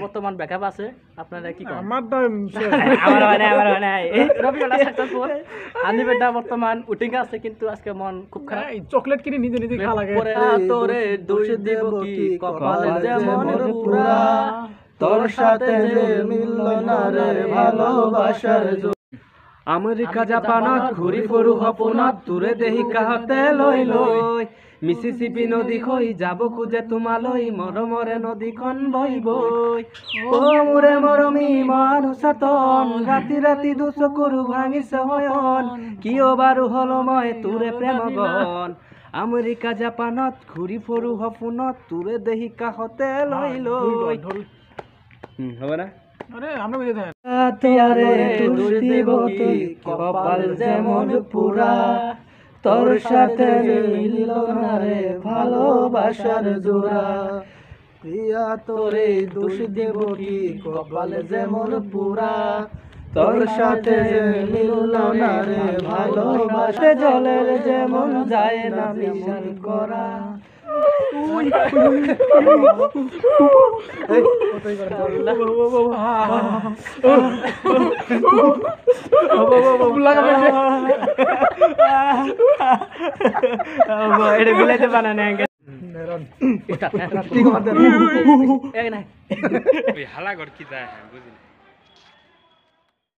বর্তমান ব্যাকআপ আছে আপনারা কি করেন? আনিবেটা বর্তমান উঠিং আছে কিন্তু আজকে মন খুব খারাপ। চকলেট কিনে নিজে নিজে খাওয়া লাগে। তোরে দোষ দেব কি কপালে যেমন পুরা, তোর সাথে যে মিলল না রে ভালোবাসার আমেরিকা জাপানত ঘুরি ফুৰু সপোনত তোৰে দেহি কাহতে লৈ লৈ মিছিছিপি নদী হৈ যাব খোজে তোমালৈ মৰমৰে নদীখন বৈ বৈ অ মোৰে মৰমী মানুষতন ৰাতি ৰাতি দুচকুৰু ভাঙিছে হয়ন কিয় বাৰু হল মই তোৰে প্ৰেম গন আমেৰিকা জাপানত ঘুৰি ফুৰু সপোনত তোৰে দেহি কাহতে লৈ লৈ হ'ব না? আরে আমরা বুঝে থাকি তিয়ারে দোষ দিব কি কপাল যেমন পুরা, তোর সাথে মিলল না রে ভালোবাসার জোড়া। প্রিয়া তোরে দোষ দেব কি কপাল যেমন পুরা, তোর সাথে মিলল না রে ভালোবাসা জলের যেমন যায় না মিশন করা। এটা গুলাইতে বানানে হালা ঘর কি যায় বুঝি